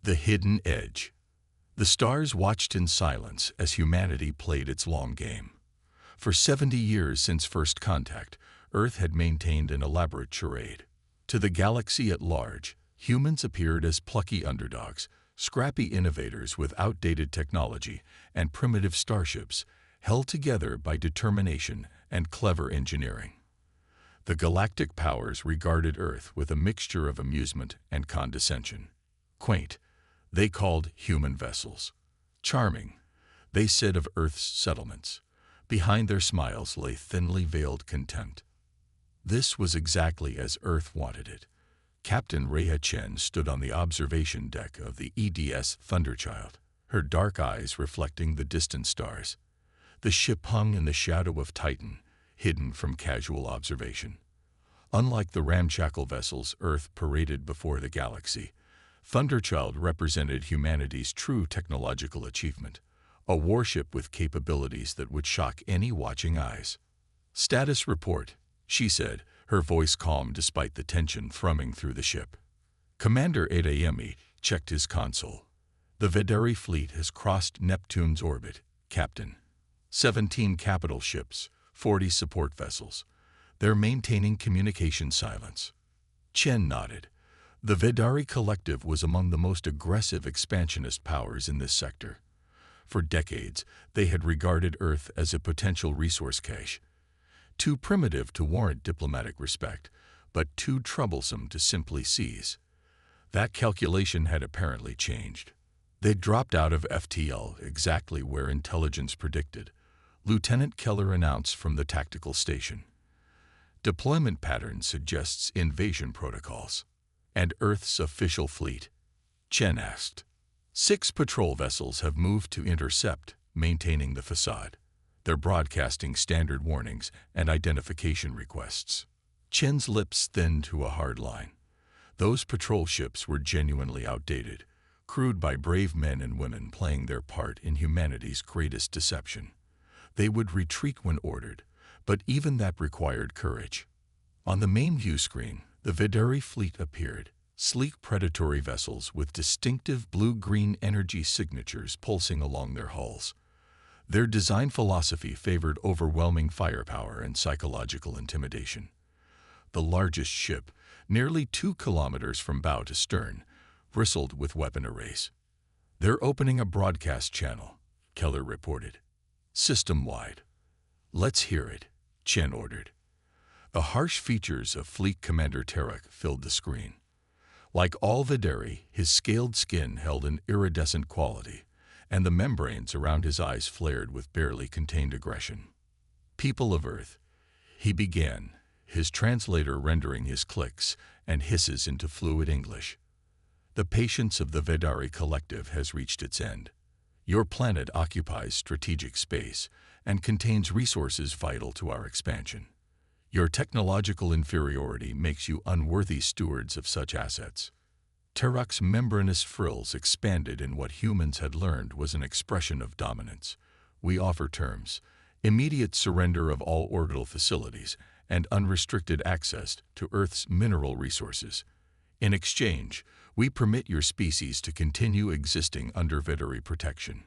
The Hidden Edge. The stars watched in silence as humanity played its long game. For 70 years since first contact, Earth had maintained an elaborate charade. To the galaxy at large, humans appeared as plucky underdogs, scrappy innovators with outdated technology and primitive starships, held together by determination and clever engineering. The galactic powers regarded Earth with a mixture of amusement and condescension. Quaint, they called human vessels. Charming, they said of Earth's settlements. Behind their smiles lay thinly veiled contempt. This was exactly as Earth wanted it. Captain Rhea Chen stood on the observation deck of the EDS Thunderchild, her dark eyes reflecting the distant stars. The ship hung in the shadow of Titan, hidden from casual observation. Unlike the ramshackle vessels Earth paraded before the galaxy, Thunderchild represented humanity's true technological achievement, a warship with capabilities that would shock any watching eyes. "Status report," she said, her voice calm despite the tension thrumming through the ship. Commander Adayemi checked his console. "The Vedari fleet has crossed Neptune's orbit, Captain. 17 capital ships, 40 support vessels. They're maintaining communication silence." Chen nodded. The Vedari Collective was among the most aggressive expansionist powers in this sector. For decades, they had regarded Earth as a potential resource cache. Too primitive to warrant diplomatic respect, but too troublesome to simply seize. That calculation had apparently changed. They'd dropped out of FTL exactly where intelligence predicted, Lieutenant Keller announced from the tactical station. "Deployment pattern suggests invasion protocols." "And Earth's official fleet?" Chen asked. 6 patrol vessels have moved to intercept, maintaining the facade. They're broadcasting standard warnings and identification requests. Chen's lips thinned to a hard line. Those patrol ships were genuinely outdated, crewed by brave men and women playing their part in humanity's greatest deception. They would retreat when ordered, but even that required courage. On the main view screen, the Vedari fleet appeared, sleek predatory vessels with distinctive blue-green energy signatures pulsing along their hulls. Their design philosophy favored overwhelming firepower and psychological intimidation. The largest ship, nearly 2 kilometers from bow to stern, bristled with weapon arrays. "They're opening a broadcast channel," Keller reported. "System-wide." "Let's hear it," Chen ordered. The harsh features of Fleet Commander Tarek filled the screen. Like all Vedari, his scaled skin held an iridescent quality, and the membranes around his eyes flared with barely contained aggression. "People of Earth," he began, his translator rendering his clicks and hisses into fluid English. "The patience of the Vedari Collective has reached its end. Your planet occupies strategic space and contains resources vital to our expansion. Your technological inferiority makes you unworthy stewards of such assets." Tarek's membranous frills expanded in what humans had learned was an expression of dominance. "We offer terms: immediate surrender of all orbital facilities and unrestricted access to Earth's mineral resources. In exchange, we permit your species to continue existing under Vedari protection.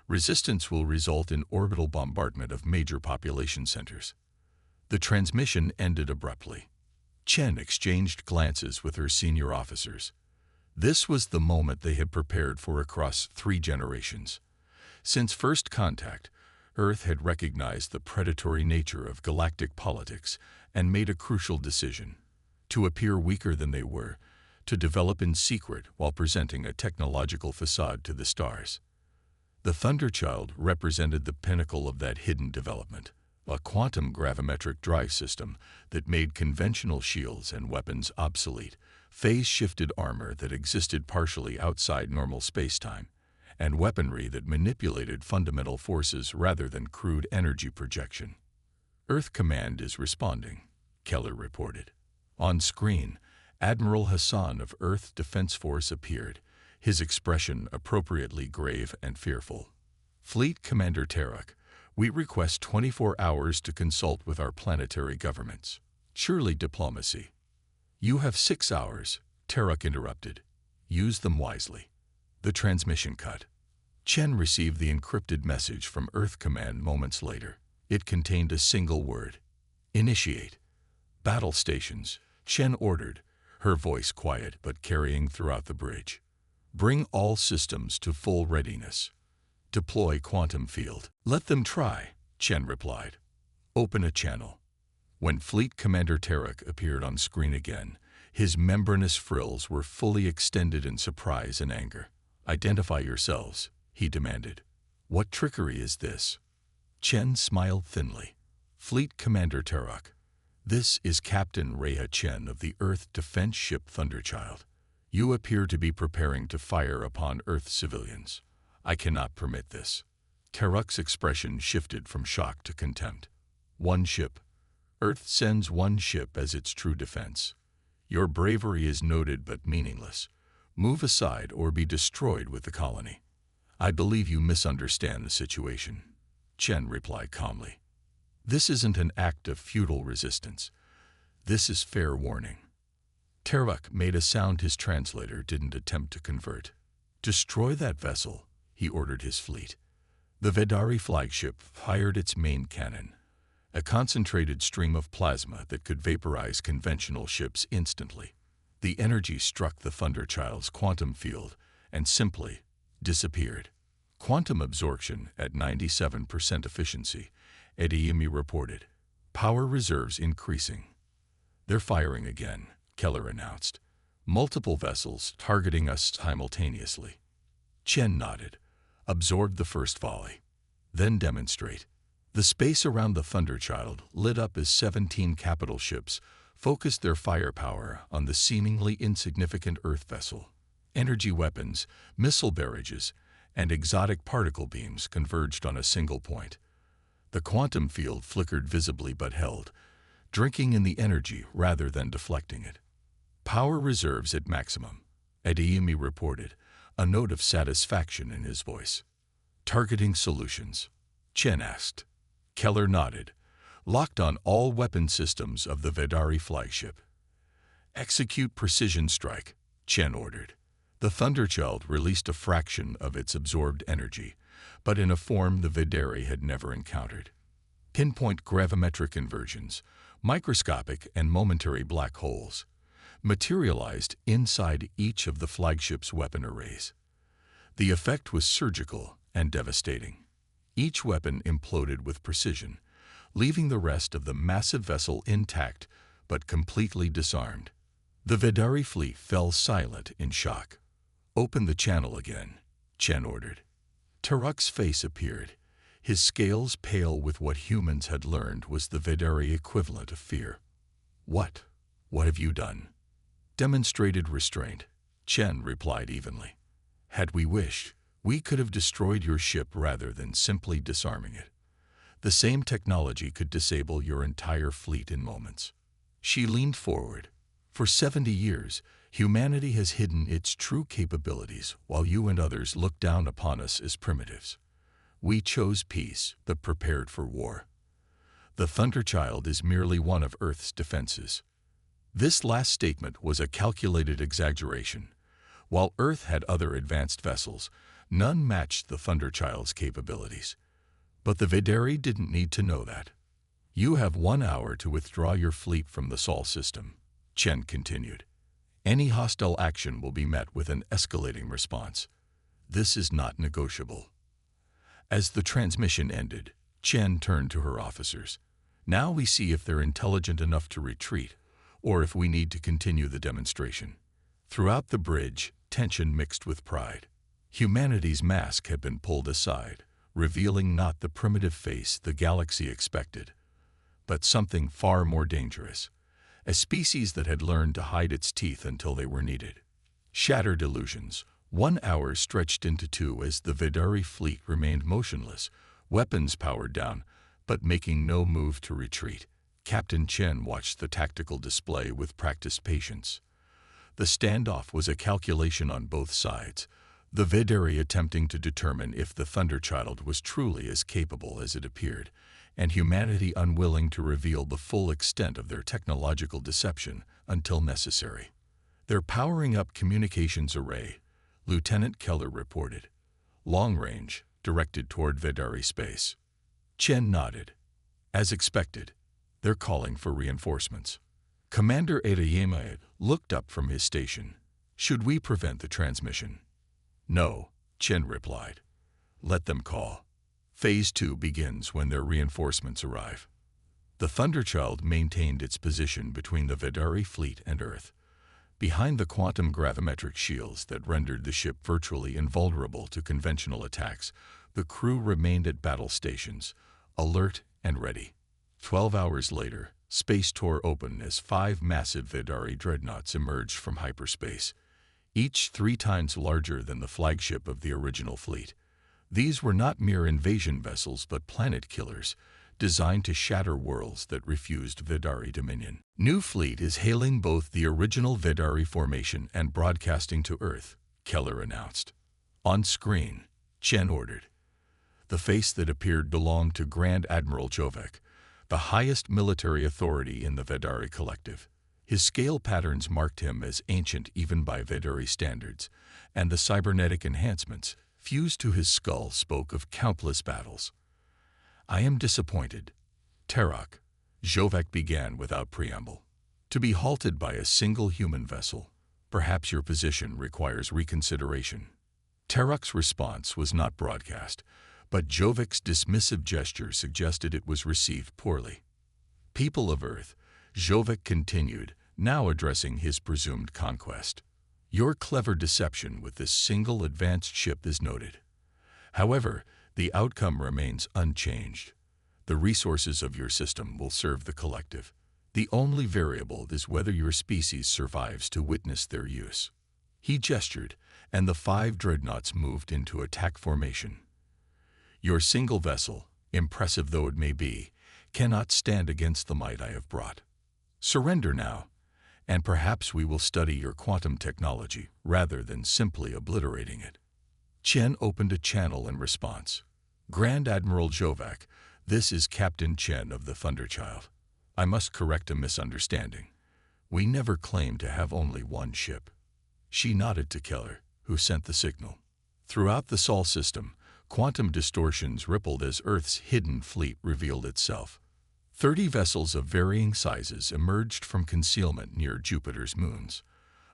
Resistance will result in orbital bombardment of major population centers." The transmission ended abruptly. Chen exchanged glances with her senior officers. This was the moment they had prepared for across 3 generations. Since first contact, Earth had recognized the predatory nature of galactic politics and made a crucial decision: to appear weaker than they were, to develop in secret while presenting a technological facade to the stars. The Thunderchild represented the pinnacle of that hidden development, a quantum gravimetric drive system that made conventional shields and weapons obsolete, phase-shifted armor that existed partially outside normal spacetime, and weaponry that manipulated fundamental forces rather than crude energy projection. "Earth Command is responding," Keller reported. On screen, Admiral Hassan of Earth Defense Force appeared, his expression appropriately grave and fearful. "Fleet Commander Tarek, we request 24 hours to consult with our planetary governments." "Surely diplomacy." "You have 6 hours," Tarek interrupted. "Use them wisely." The transmission cut. Chen received the encrypted message from Earth Command moments later. It contained a single word: initiate. Battle stations, Chen ordered, her voice quiet but carrying throughout the bridge. Bring all systems to full readiness. Deploy quantum field. Let them try, Chen replied. Open a channel. When Fleet Commander Tarek appeared on screen again, his membranous frills were fully extended in surprise and anger. Identify yourselves, he demanded. What trickery is this? Chen smiled thinly. Fleet Commander Tarek, this is Captain Reha Chen of the Earth defense ship Thunderchild. You appear to be preparing to fire upon Earth civilians. I cannot permit this. Tarek's expression shifted from shock to contempt. One ship. Earth sends one ship as its true defense. Your bravery is noted but meaningless. Move aside or be destroyed with the colony. I believe you misunderstand the situation, Chen replied calmly. This isn't an act of futile resistance. This is fair warning. Tarek made a sound his translator didn't attempt to convert. Destroy that vessel, he ordered his fleet. The Vedari flagship fired its main cannon, a concentrated stream of plasma that could vaporize conventional ships instantly. The energy struck the Thunderchild's quantum field and simply disappeared. Quantum absorption at 97% efficiency, Adeyemi reported. Power reserves increasing. They're firing again, Keller announced. Multiple vessels targeting us simultaneously. Chen nodded. Absorb the first volley. Then demonstrate. The space around the Thunderchild lit up as 17 capital ships focused their firepower on the seemingly insignificant Earth vessel. Energy weapons, missile barrages, and exotic particle beams converged on a single point. The quantum field flickered visibly but held, drinking in the energy rather than deflecting it. Power reserves at maximum, Adeyemi reported, a note of satisfaction in his voice. Targeting solutions, Chen asked. Keller nodded. Locked on all weapon systems of the Vedari flagship. Execute precision strike, Chen ordered. The Thunderchild released a fraction of its absorbed energy, but in a form the Vedari had never encountered. Pinpoint gravimetric inversions, microscopic and momentary black holes, materialized inside each of the flagship's weapon arrays. The effect was surgical and devastating. Each weapon imploded with precision, leaving the rest of the massive vessel intact but completely disarmed. The Vedari fleet fell silent in shock. Open the channel again, Chen ordered. Tarek's face appeared, his scales pale with what humans had learned was the Vedari equivalent of fear. What have you done? Demonstrated restraint, Chen replied evenly. Had we wished, we could have destroyed your ship rather than simply disarming it. The same technology could disable your entire fleet in moments. She leaned forward. For 70 years, humanity has hidden its true capabilities while you and others look down upon us as primitives. We chose peace, but prepared for war. The Thunderchild is merely one of Earth's defenses. This last statement was a calculated exaggeration. While Earth had other advanced vessels, none matched the Thunderchild's capabilities. But the Vedari didn't need to know that. You have 1 hour to withdraw your fleet from the Sol system, Chen continued. Any hostile action will be met with an escalating response. This is not negotiable. As the transmission ended, Chen turned to her officers. Now we see if they're intelligent enough to retreat, or if we need to continue the demonstration. Throughout the bridge, tension mixed with pride. Humanity's mask had been pulled aside, revealing not the primitive face the galaxy expected, but something far more dangerous, a species that had learned to hide its teeth until they were needed. Shattered illusions. 1 hour stretched into 2 as the Vedari fleet remained motionless, weapons powered down, but making no move to retreat. Captain Chen watched the tactical display with practiced patience. The standoff was a calculation on both sides, the Vedari attempting to determine if the Thunderchild was truly as capable as it appeared, and humanity unwilling to reveal the full extent of their technological deception until necessary. Their powering up communications array, Lieutenant Keller reported. Long range, directed toward Vedari space. Chen nodded. As expected, they're calling for reinforcements. Commander Adeyemi looked up from his station. Should we prevent the transmission? No, Chen replied. Let them call. Phase 2 begins when their reinforcements arrive. The Thunderchild maintained its position between the Vedari fleet and Earth, behind the quantum gravimetric shields that rendered the ship virtually invulnerable to conventional attacks. The crew remained at battle stations, alert and ready. 12 hours later, space tore open as 5 massive Vedari dreadnoughts emerged from hyperspace, each 3 times larger than the flagship of the original fleet. These were not mere invasion vessels but planet killers, designed to shatter worlds that refused Vedari dominion. New fleet is hailing both the original Vedari formation and broadcasting to Earth, Keller announced. On screen, Chen ordered. The face that appeared belonged to Grand Admiral Jovek, the highest military authority in the Vedari collective. His scale patterns marked him as ancient even by Vedari standards, and the cybernetic enhancements fused to his skull spoke of countless battles. I am disappointed. Terok, Jovek began without preamble. To be halted by a single human vessel, perhaps your position requires reconsideration. Terok's response was not broadcast, but Jovek's dismissive gesture suggested it was received poorly. People of Earth, Jovek continued, now addressing his presumed conquest. Your clever deception with this single advanced ship is noted. However, the outcome remains unchanged. The resources of your system will serve the collective. The only variable is whether your species survives to witness their use. He gestured, and the 5 dreadnoughts moved into attack formation. Your single vessel, impressive though it may be, cannot stand against the might I have brought. Surrender now, and perhaps we will study your quantum technology rather than simply obliterating it. Chen opened a channel in response. Grand Admiral Jovek, this is Captain Chen of the Thunderchild. I must correct a misunderstanding. We never claimed to have only one ship. She nodded to Keller, who sent the signal. Throughout the Sol system, quantum distortions rippled as Earth's hidden fleet revealed itself. 30 vessels of varying sizes emerged from concealment near Jupiter's moons.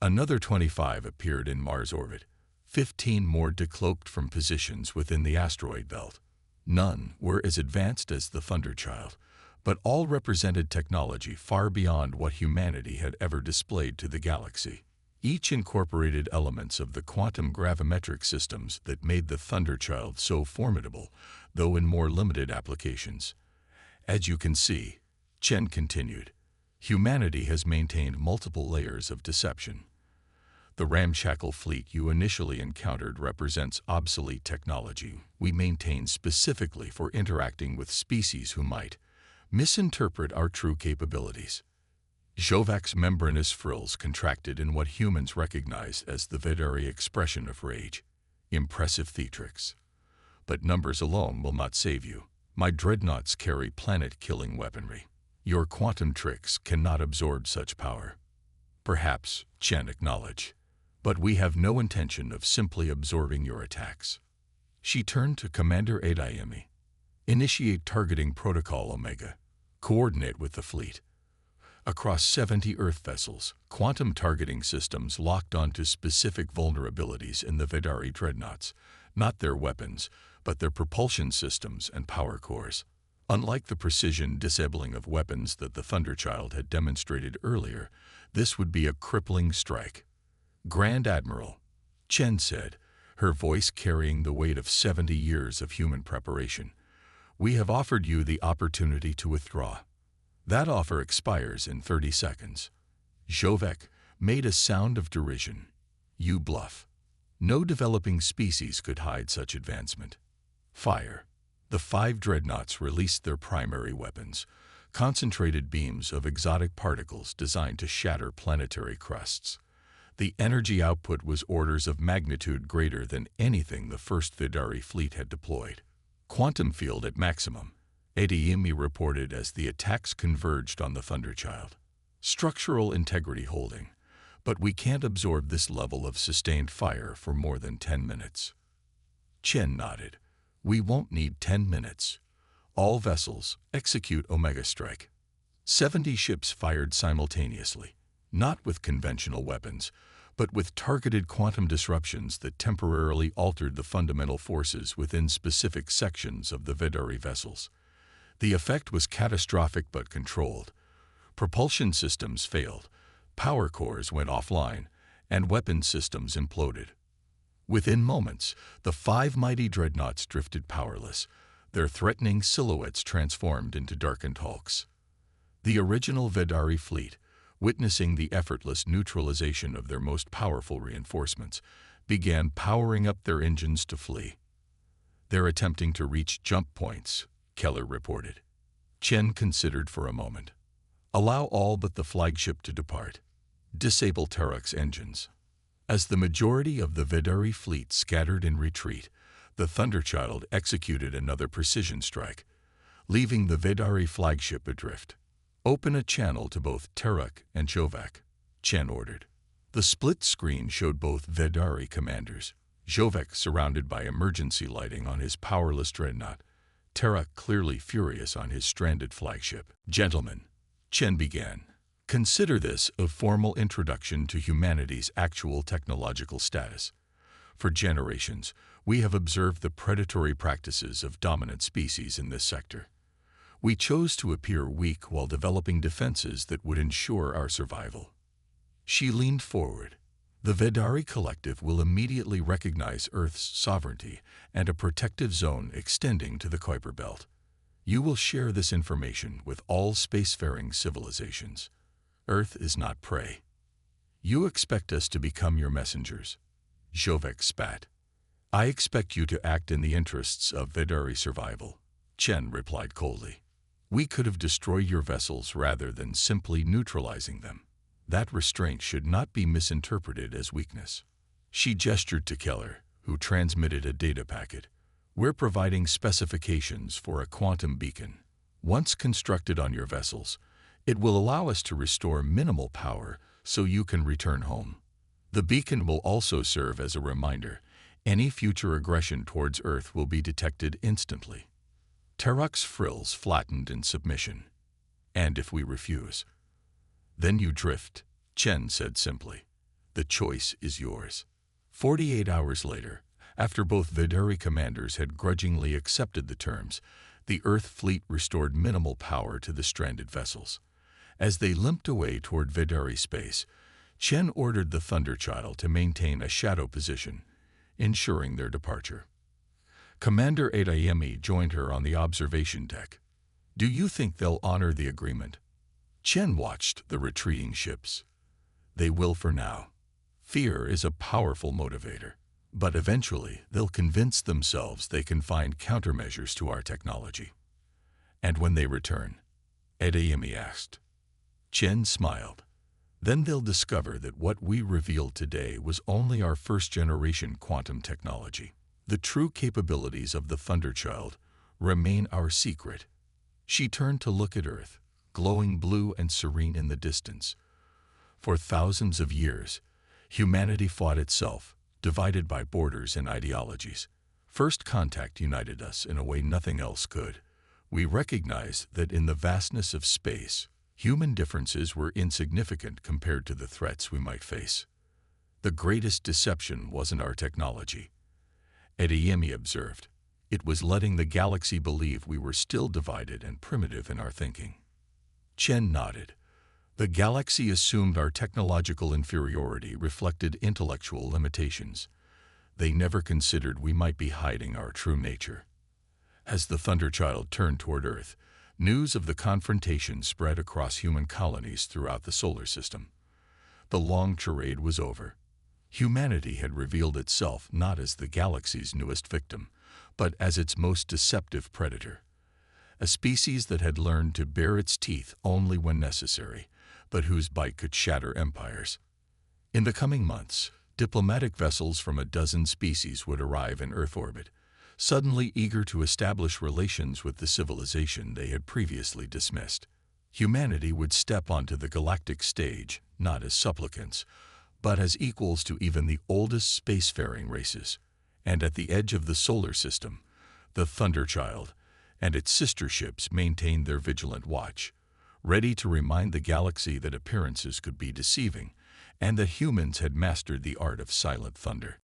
Another 25 appeared in Mars' orbit. 15 more decloaked from positions within the asteroid belt. None were as advanced as the Thunderchild, but all represented technology far beyond what humanity had ever displayed to the galaxy. Each incorporated elements of the quantum gravimetric systems that made the Thunderchild so formidable, though in more limited applications. As you can see, Chen continued, humanity has maintained multiple layers of deception. The ramshackle fleet you initially encountered represents obsolete technology we maintain specifically for interacting with species who might misinterpret our true capabilities. Jovek's membranous frills contracted in what humans recognize as the Vedari expression of rage. Impressive theatrics. But numbers alone will not save you. My dreadnoughts carry planet-killing weaponry. Your quantum tricks cannot absorb such power. Perhaps, Chen acknowledged, but we have no intention of simply absorbing your attacks. She turned to Commander Adeyemi. Initiate targeting protocol Omega. Coordinate with the fleet. Across 70 Earth vessels, quantum targeting systems locked onto specific vulnerabilities in the Vedari dreadnoughts, not their weapons, but their propulsion systems and power cores. Unlike the precision disabling of weapons that the Thunderchild had demonstrated earlier, this would be a crippling strike. Grand Admiral, Chen said, her voice carrying the weight of 70 years of human preparation, we have offered you the opportunity to withdraw. That offer expires in 30 seconds. Jovek made a sound of derision. You bluff. No developing species could hide such advancement. Fire. The 5 dreadnoughts released their primary weapons, concentrated beams of exotic particles designed to shatter planetary crusts. The energy output was orders of magnitude greater than anything the first Vedari fleet had deployed. Quantum field at maximum, Adeyemi reported as the attacks converged on the Thunderchild. Structural integrity holding, but we can't absorb this level of sustained fire for more than 10 minutes. Chen nodded. We won't need 10 minutes. All vessels, execute Omega Strike. 70 ships fired simultaneously, not with conventional weapons, but with targeted quantum disruptions that temporarily altered the fundamental forces within specific sections of the Vidari vessels. The effect was catastrophic but controlled. Propulsion systems failed, power cores went offline, and weapon systems imploded. Within moments, the 5 mighty dreadnoughts drifted powerless, their threatening silhouettes transformed into darkened hulks. The original Vidari fleet, witnessing the effortless neutralization of their most powerful reinforcements, began powering up their engines to flee. They're attempting to reach jump points, Keller reported. Chen considered for a moment. Allow all but the flagship to depart. Disable Tarak's engines. As the majority of the Vidari fleet scattered in retreat, the Thunderchild executed another precision strike, leaving the Vidari flagship adrift. Open a channel to both Tarak and Zhovek, Chen ordered. The split screen showed both Vidari commanders, Zhovek surrounded by emergency lighting on his powerless dreadnought, Tarak clearly furious on his stranded flagship. Gentlemen, Chen began, consider this a formal introduction to humanity's actual technological status. For generations, we have observed the predatory practices of dominant species in this sector. We chose to appear weak while developing defenses that would ensure our survival. She leaned forward. The Vidari Collective will immediately recognize Earth's sovereignty and a protective zone extending to the Kuiper Belt. You will share this information with all spacefaring civilizations. Earth is not prey. You expect us to become your messengers. Zhovek spat. I expect you to act in the interests of Vidari survival, Chen replied coldly. We could have destroyed your vessels rather than simply neutralizing them. That restraint should not be misinterpreted as weakness. She gestured to Keller, who transmitted a data packet. We're providing specifications for a quantum beacon. Once constructed on your vessels, it will allow us to restore minimal power so you can return home. The beacon will also serve as a reminder. Any future aggression towards Earth will be detected instantly. Tarak's frills flattened in submission. And if we refuse? Then you drift, Chen said simply. The choice is yours. 48 hours later, after both Vidari commanders had grudgingly accepted the terms, the Earth fleet restored minimal power to the stranded vessels. As they limped away toward Vidari space, Chen ordered the Thunderchild to maintain a shadow position, ensuring their departure. Commander Adayemi joined her on the observation deck. Do you think they'll honor the agreement? Chen watched the retreating ships. They will for now. Fear is a powerful motivator, but eventually they'll convince themselves they can find countermeasures to our technology. And when they return? Adayemi asked. Chen smiled. Then they'll discover that what we revealed today was only our first-generation quantum technology. The true capabilities of the Thunderchild remain our secret. She turned to look at Earth, glowing blue and serene in the distance. For thousands of years, humanity fought itself, divided by borders and ideologies. First contact united us in a way nothing else could. We recognized that in the vastness of space, human differences were insignificant compared to the threats we might face. The greatest deception wasn't our technology, Adayemi observed. It was letting the galaxy believe we were still divided and primitive in our thinking. Chen nodded. The galaxy assumed our technological inferiority reflected intellectual limitations. They never considered we might be hiding our true nature. As the Thunderchild turned toward Earth, news of the confrontation spread across human colonies throughout the solar system. The long charade was over. Humanity had revealed itself not as the galaxy's newest victim, but as its most deceptive predator. A species that had learned to bare its teeth only when necessary, but whose bite could shatter empires. In the coming months, diplomatic vessels from a dozen species would arrive in Earth orbit, suddenly eager to establish relations with the civilization they had previously dismissed. Humanity would step onto the galactic stage, not as supplicants, but as equals to even the oldest spacefaring races. And at the edge of the solar system, the Thunderchild and its sister ships maintained their vigilant watch, ready to remind the galaxy that appearances could be deceiving, and that humans had mastered the art of silent thunder.